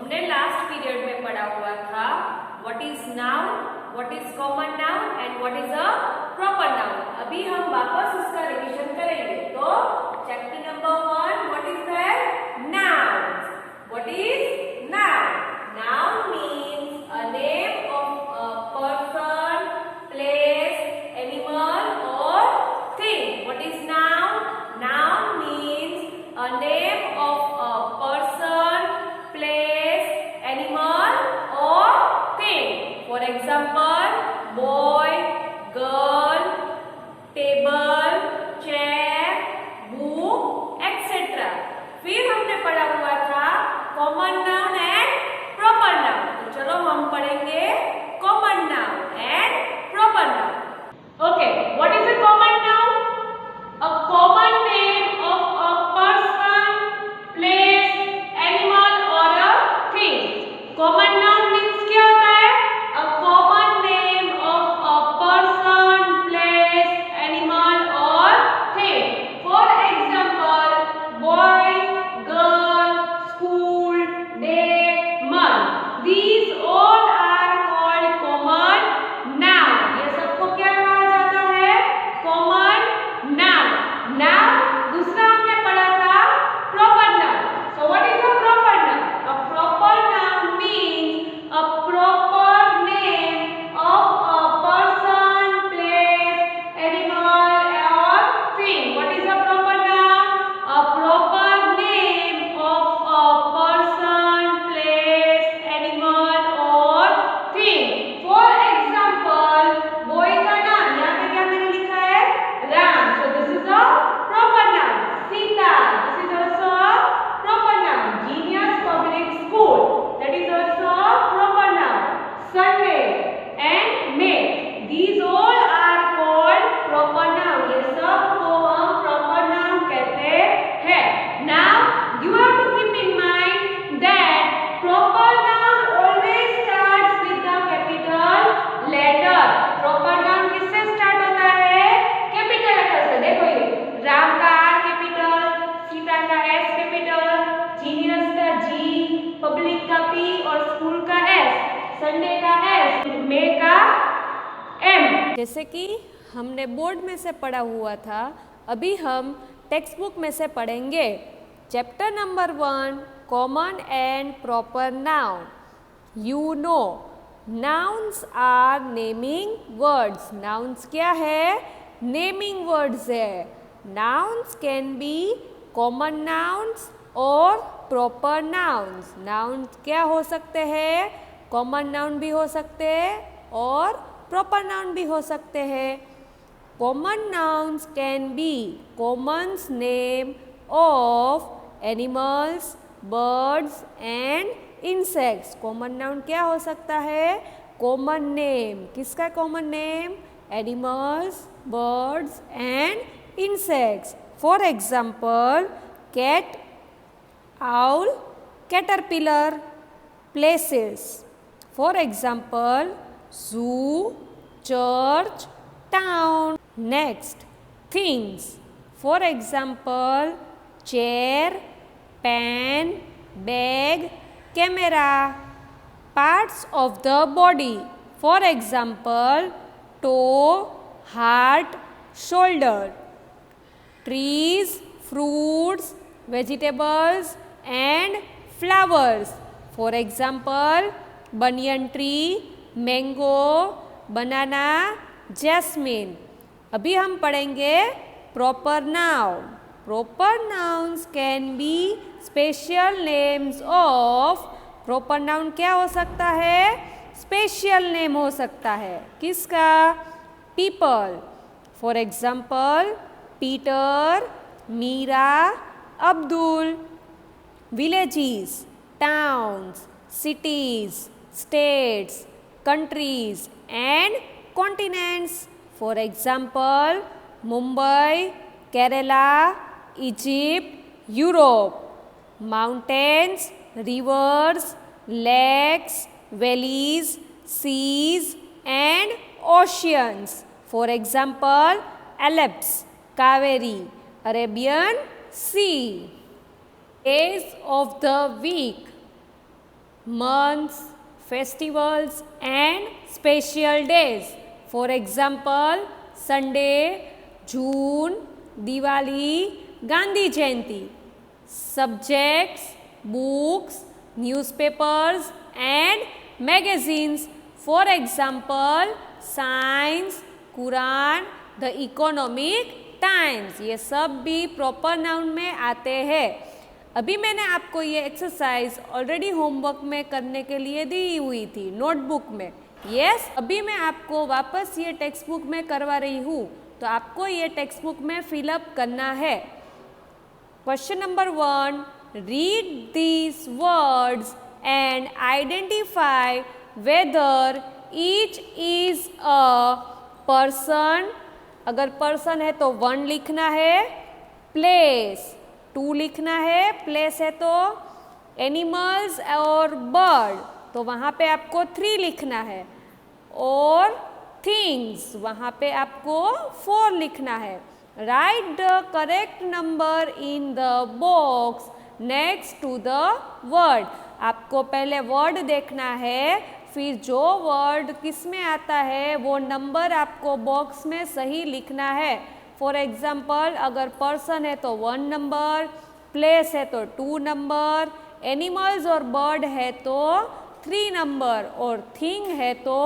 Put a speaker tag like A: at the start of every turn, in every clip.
A: हमने last period में पढ़ा हुआ था what is noun, what is common noun and what is a proper noun. अभी हम वापस उसका रिवीजन करेंगे। तो chapter number 1 what is that? Noun. What is noun? Noun means a name of a person, place, animal और thing. What is noun? Noun means a name of a person, place, animal or thing. For example, boy, girl, table, chair, book, etc. फिर हमने पढ़ा हुआ था common noun and proper noun. तो चलो हम पढ़ेंगे common noun and proper noun. Okay, what is a common noun? A common name of a person, place, animal or a thing. Common noun means क्या होता है? A common name of a person, place, animal or thing. For example, boy, girl, school, day, month. These all are called common noun. ये सबको क्या कहा जाता है? Common noun. Now दूसरा हमने पढ़ा था proper noun. So what is a proper noun? A proper noun means a proper name of a person, place, animal or thing. What is a proper noun? A proper name of a person, place, animal or thing. For example, boy का नाम यहाँ पे क्या मैंने लिखा है? Ram. So this is a proper noun. Sita. This is also a proper noun. Genius Public School. That is also a proper noun. Sunday and May. These all are called proper noun. ये सब को हम proper noun कहते हैं. Now you have to keep in mind that proper noun always starts with the capital letter. Proper noun किससे start होता है? Capital letter से. देखो ये राम का R कैपिटल, सीता का S कैपिटल, जीनियस का G, पब्लिक का P और स्कूल का S, संडे का S, मे का M। जैसे कि हमने बोर्ड में से पढ़ा हुआ था, अभी हम टेक्स्ट बुक में से पढ़ेंगे। Chapter number 1 common and proper noun. You know nouns are naming words. Nouns क्या है? नेमिंग वर्ड्स है। Nouns can be common nouns और प्रॉपर नाउन्स। नाउन्स क्या हो सकते हैं? कॉमन नाउन भी हो सकते हैं और प्रॉपर नाउन भी हो सकते हैं। Common nouns can be commons name of animals, birds and insects. Common noun क्या हो सकता है? Common name. किसका common name? Animals, birds and insects. For example, cat, owl, caterpillar. Places. For example, zoo, church, town. Next, things. For example, chair, pen, bag, camera. Parts of the body. For example, toe, heart, shoulder. Trees, fruits, vegetables and flowers. For example, banyan tree, mango, banana, jasmine. अभी हम पढ़ेंगे proper noun. Proper nouns can be special names of. Proper noun क्या हो सकता है? Special name हो सकता है. किसका? People. For example, Peter, Meera, Abdul. Villages, towns, cities, states, countries and continents. For example, Mumbai, Kerala, Egypt, Europe. Mountains, rivers, lakes, valleys, seas and oceans. For example, Alps, Kaveri, Arabian Sea. Days of the week. months, festivals and special days. For example, Sunday, June, Diwali, Gandhi Jayanti. Subjects, books, newspapers and magazines. For example, Science, Quran, The Economic Times. ये सब भी proper noun में आते हैं. अभी मैंने आपको ये एक्सरसाइज ऑलरेडी होमवर्क में करने के लिए दी हुई थी नोटबुक में. यस, अभी मैं आपको वापस ये टेक्स्ट बुक में करवा रही हूँ, तो आपको ये टेक्स्ट बुक में फिलअप करना है. Question number 1, read these words and identify whether each is a person. अगर पर्सन है तो 1 लिखना है. प्लेस 2 लिखना है. प्लेस है तो एनिमल्स और बर्ड, तो वहाँ पे आपको 3 लिखना है. और थिंग्स, वहाँ पे आपको 4 लिखना है. Write the correct number in the box next to the word. आपको पहले वर्ड देखना है, फिर जो वर्ड किस में आता है वो नंबर आपको बॉक्स में सही लिखना है. फॉर एग्जाम्पल, अगर पर्सन है तो 1 नंबर, प्लेस है तो 2 नंबर, एनिमल्स और बर्ड है तो 3 नंबर और थिंग है तो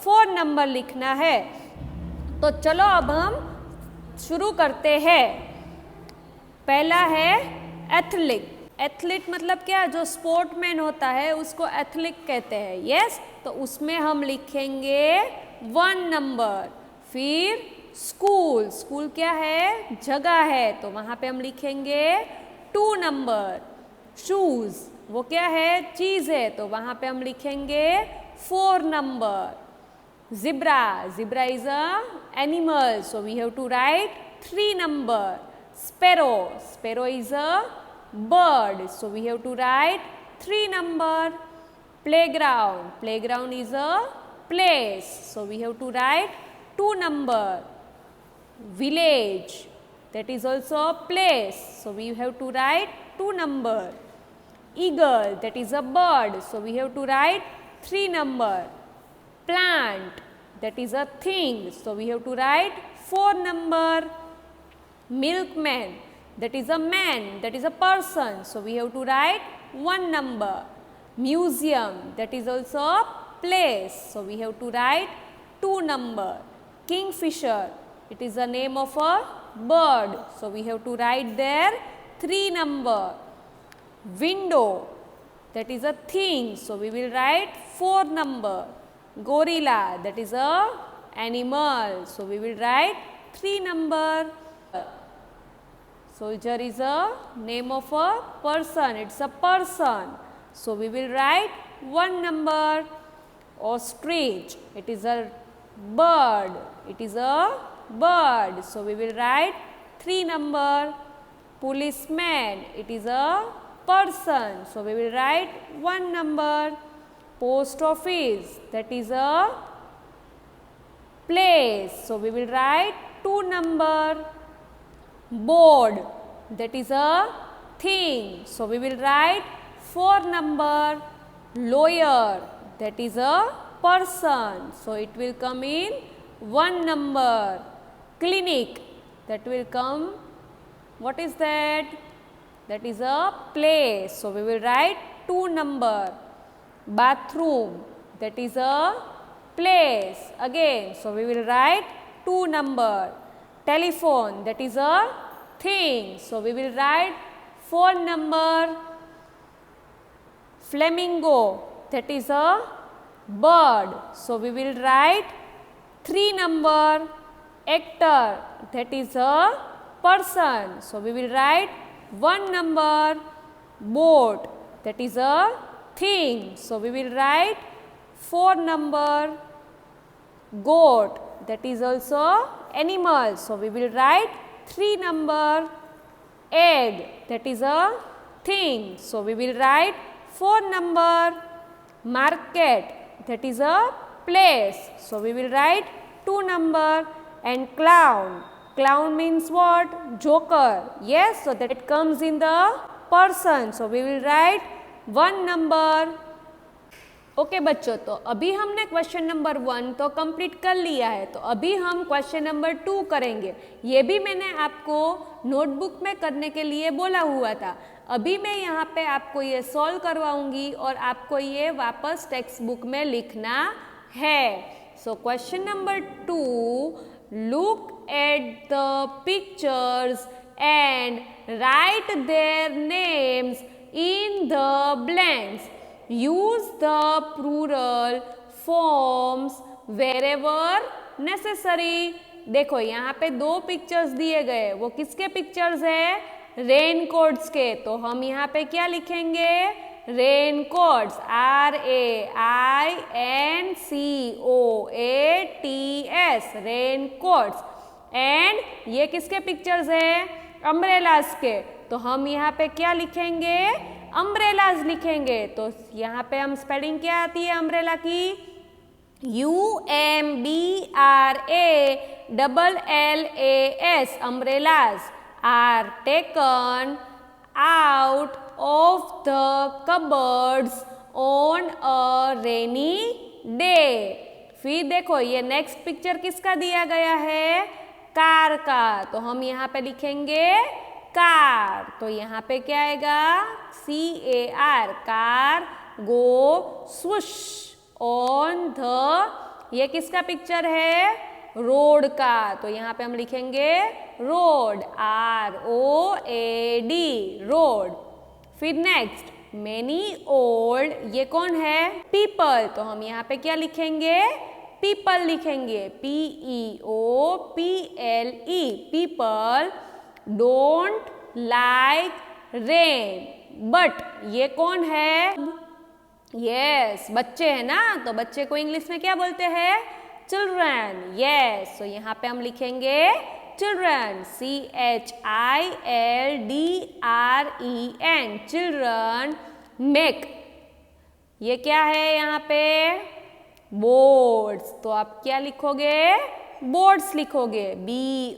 A: 4 नंबर लिखना है. तो चलो अब हम शुरू करते हैं. पहला है एथलीट. एथलीट मतलब क्या, जो स्पोर्टमैन होता है उसको एथलीट कहते हैं. यस, तो उसमें हम लिखेंगे 1 नंबर. फिर स्कूल. स्कूल क्या है, जगह है, तो वहाँ पे हम लिखेंगे 2 नंबर. शूज, वो क्या है, चीज़ है, तो वहाँ पे हम लिखेंगे 4 number. Zebra. Zebra is a animal, so we have to write 3 number. Sparrow. Sparrow is a bird, so we have to write 3 number. Playground. Playground is a place, so we have to write 2 number. Village. That is also a place, so we have to write 2 number. Eagle. That is a bird, so we have to write 3 number. Plant, that is a thing, so we have to write 4 number. Milkman, that is a man, that is a person, so we have to write 1 number. Museum, that is also a place, so we have to write 2 number. Kingfisher, it is the name of a bird, so we have to write there 3 number. Window, that is a thing, so we will write 4 number. Gorilla, that is a animal, so we will write 3 number. Soldier is a name of a person, it's a person, so we will write 1 number. Ostrich, it is a bird, it is a bird, so we will write 3 number. Policeman, it is a person, so we will write 1 number. Post office, that is a place, so we will write 2 number. Board, that is a thing, so we will write 4 number. Lawyer, that is a person, so it will come in 1 number. Clinic, that will come, what is that? That is a place, so we will write 2 number. Bathroom, that is a place again, so we will write 2 number. Telephone, that is a thing, so we will write 4 number. Flamingo, that is a bird, so we will write 3 number. Actor, that is a person, so we will write 1 number. Boat, that is a thing, so we will write 4 number. Goat, that is also animal, so we will write 3 number. Egg, that is a thing, so we will write 4 number. Market, that is a place, so we will write 2 number. And clown, clown means what? Joker. Yes, so that it comes in the person, so we will write 1 number. Okay बच्चों, तो अभी हमने question number 1 तो complete कर लिया है, तो अभी हम क्वेश्चन नंबर 2 करेंगे। ये भी मैंने आपको नोटबुक में करने के लिए बोला हुआ था। अभी मैं यहाँ पे आपको ये सॉल्व करवाऊंगी और आपको ये वापस टेक्स्ट बुक में लिखना है। So question number 2, look at the pictures and right their names in the blanks. Use the plural forms wherever necessary. देखो यहाँ पे 2 पिक्चर्स दिए गए, वो किसके पिक्चर्स है? रेनकोट्स के। तो हम यहाँ पे क्या लिखेंगे? Raincoats, RAINCOATS, raincoats. एंड ये किसके पिक्चर्स है? अम्ब्रेलास के। तो हम यहाँ पे क्या लिखेंगे? अम्ब्रेलाज लिखेंगे। तो यहाँ पे हम स्पेलिंग क्या आती है अम्ब्रेला की? UMBRALLAS, umbrellas are taken out of the cupboards on a rainy day. फिर देखो ये नेक्स्ट पिक्चर किसका दिया गया है? कार का। तो हम यहाँ पे लिखेंगे कार। तो यहाँ पे क्या आएगा? CAR, car go swoosh on the. ये किसका पिक्चर है? रोड का। तो यहाँ पे हम लिखेंगे रोड, ROAD, रोड। फिर नेक्स्ट मेनी ओल्ड, ये कौन है? पीपल। तो हम यहाँ पे क्या लिखेंगे? पीपल लिखेंगे, PEOPLE, people don't like rain. But ये कौन है? यस, बच्चे है ना, तो बच्चे को इंग्लिश में क्या बोलते हैं? चिल्ड्रन। यस, तो यहाँ पे हम लिखेंगे चिल्ड्रन, CHILDREN, चिल्ड्रन मेक। ये क्या है यहाँ पे? बोर्ड्स। तो आप क्या लिखोगे? बोर्ड्स लिखोगे, BOATS,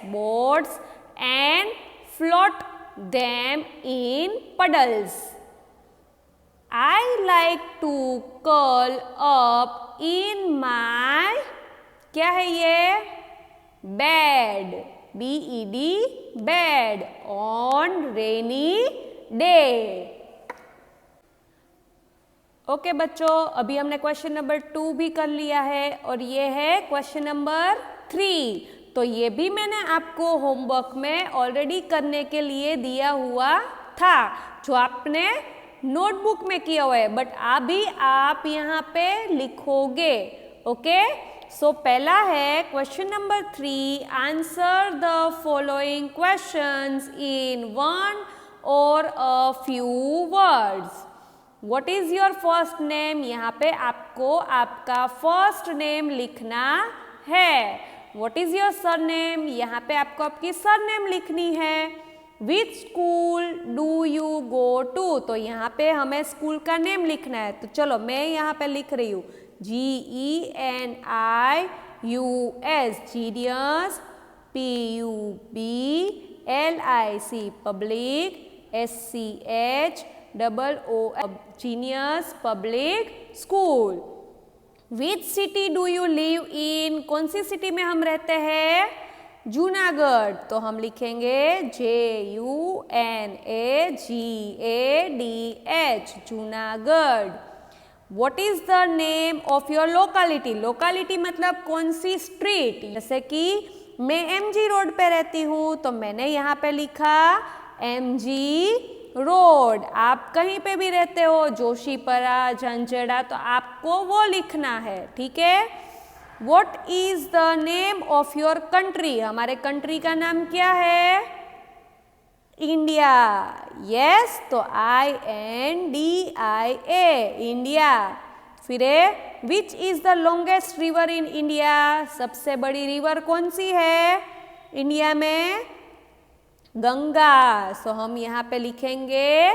A: boards. And float them in puddles. I like to curl up in my, क्या है ये? Bed, BED, bed, on rainy day. Okay बच्चों, अभी हमने क्वेश्चन नंबर 2 भी कर लिया है और ये है क्वेश्चन नंबर 3। तो ये भी मैंने आपको होमवर्क में ऑलरेडी करने के लिए दिया हुआ था, जो आपने नोटबुक में किया हुआ है, बट अभी आप यहाँ पे लिखोगे। ओके, सो पहला है question number 3, answer the following questions in 1 और a few words. What is your first name? यहाँ पे आपको आपका फर्स्ट नेम लिखना है। What is your surname? यहाँ पे आपको आपकी सरनेम लिखनी है। Which school do you go to? तो यहाँ पे हमें स्कूल का नेम लिखना है। तो चलो मैं यहाँ पे लिख रही हूँ GENIUS, genius, PUBLIC, public, SCH OO, genius public school. Which city do you live in? कौन सी सिटी में हम रहते हैं? जूनागढ़। तो हम लिखेंगे JUNAGADH, Junagadh. What is the name of your locality? Locality मतलब कौन सी स्ट्रीट? जैसे कि मैं MG रोड पे रहती हूँ, तो मैंने यहाँ पे लिखा MG रोड। आप कहीं पे भी रहते हो, जोशीपरा, झंझेड़ा, तो आपको वो लिखना है, ठीक है। What is the name of your country? हमारे कंट्री का नाम क्या है? इंडिया। यस, तो INDIA, इंडिया। फिर which is the longest river in India? सबसे बड़ी रिवर कौन सी है इंडिया में? गंगा। सो हम यहाँ पे लिखेंगे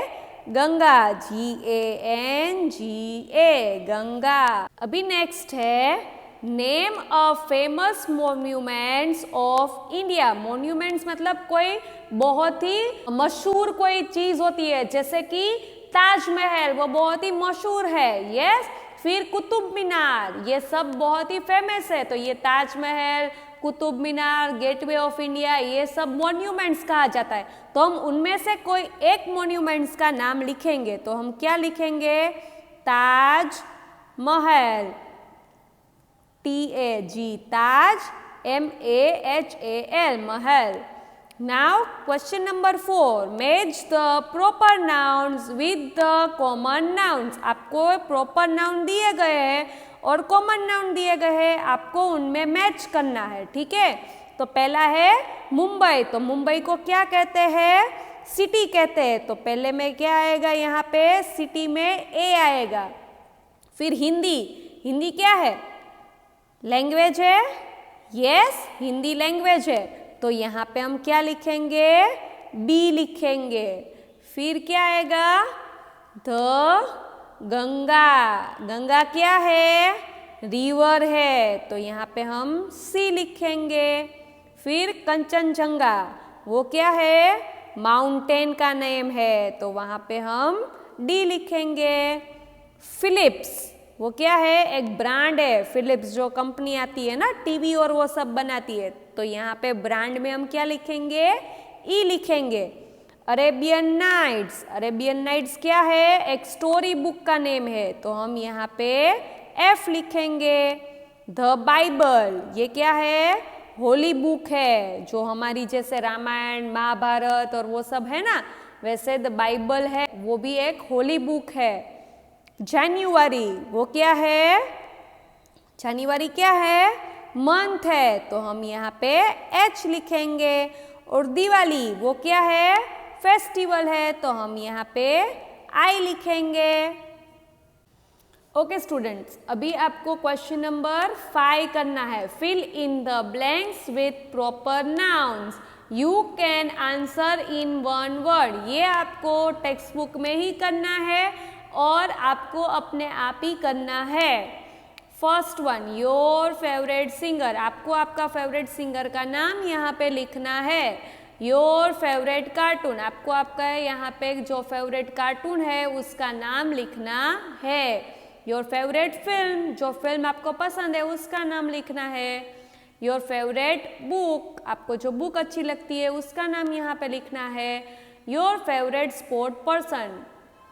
A: गंगा, GANGA, गंगा। अभी नेक्स्ट है name a famous monuments of India. Monuments मतलब कोई बहुत ही मशहूर कोई चीज होती है, जैसे कि
B: ताजमहल वो बहुत ही मशहूर है, यस। फिर कुतुब मीनार, ये सब बहुत ही फेमस है, तो ये Taj Mahal, Qutub Minar, gateway of India, ये सब मॉन्यूमेंट्स कहा जाता है। तो हम उनमें से कोई एक मॉन्यूमेंट्स का नाम लिखेंगे, तो हम क्या लिखेंगे? Taj Mahal, TAG, Taj, MAHAL, Mahal. Now question number 4, match the proper nouns with the common nouns। आपको proper noun दिए गए हैं और common noun दिए गए हैं, आपको उनमें मैच करना है, ठीक है। तो पहला है मुंबई, तो मुंबई को क्या कहते हैं? सिटी कहते हैं। तो पहले में क्या आएगा? यहाँ पे सिटी में A आएगा। फिर हिंदी, हिंदी क्या है? लैंग्वेज है, यस, हिंदी लैंग्वेज है, तो यहाँ पे हम क्या लिखेंगे? B लिखेंगे। फिर क्या आएगा? द गंगा, गंगा क्या है? रिवर है, तो यहाँ पे हम C लिखेंगे। फिर कंचनजंगा, वो क्या है? माउंटेन का नेम है, तो वहाँ पे हम D लिखेंगे। फिलिप्स, वो क्या है? एक ब्रांड है, फिलिप्स जो कंपनी आती है ना टीवी और वो सब बनाती है, तो यहाँ पे ब्रांड में हम क्या लिखेंगे? ई लिखेंगे। अरेबियन नाइट्स, अरेबियन नाइट्स क्या है? एक स्टोरी बुक का नेम है, तो हम यहाँ पे एफ लिखेंगे। द बाइबल, ये क्या है? होली बुक है, जो हमारी जैसे रामायण, महाभारत और वो सब है ना, वैसे द बाइबल है, वो भी एक होली बुक है। जनवरी, वो क्या है? जनवरी क्या है? मंथ है, तो हम यहाँ पे H लिखेंगे। और दिवाली, वो क्या है? फेस्टिवल है, तो हम यहाँ पे I लिखेंगे। ओके स्टूडेंट्स, अभी आपको क्वेश्चन नंबर 5 करना है। Fill in the blanks with proper nouns, you can answer in 1 word. ये आपको टेक्स्ट बुक में ही करना है और आपको अपने आप ही करना है। First one, your favourite singer, आपको आपका फेवरेट सिंगर का नाम यहाँ पे लिखना है। योर फेवरेट कार्टून, आपको आपका यहाँ पे जो फेवरेट कार्टून है उसका नाम लिखना है। योर फेवरेट फिल्म, जो फिल्म आपको पसंद है उसका नाम लिखना है। योर फेवरेट बुक, आपको जो बुक अच्छी लगती है उसका नाम यहाँ पे लिखना है। योर फेवरेट स्पोर्ट पर्सन,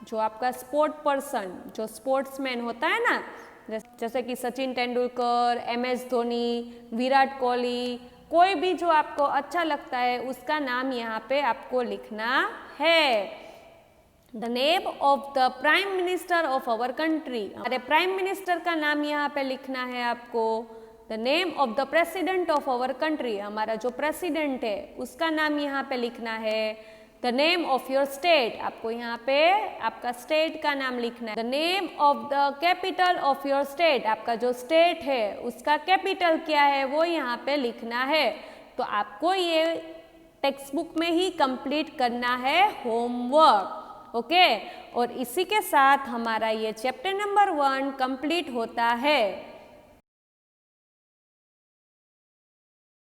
B: जो आपका स्पोर्ट पर्सन, जो स्पोर्ट्समैन होता है ना, जैसे कि सचिन तेंदुलकर, MS धोनी, विराट कोहली, कोई भी जो आपको अच्छा लगता है उसका नाम यहाँ पे आपको लिखना है। The name of the prime minister of our country, हमारे प्राइम मिनिस्टर का नाम यहाँ पे लिखना है आपको। The name of the president of our country, हमारा जो प्रेसिडेंट है उसका नाम यहाँ पे लिखना है। The name of your state, आपको यहाँ पे आपका स्टेट का नाम लिखना है। The name of the capital of your state, आपका जो स्टेट है उसका कैपिटल क्या है वो यहाँ पे लिखना है। तो आपको ये टेक्स्ट बुक में ही कंप्लीट करना है होमवर्क, ओके। और इसी के साथ हमारा ये चैप्टर नंबर 1 कंप्लीट होता है।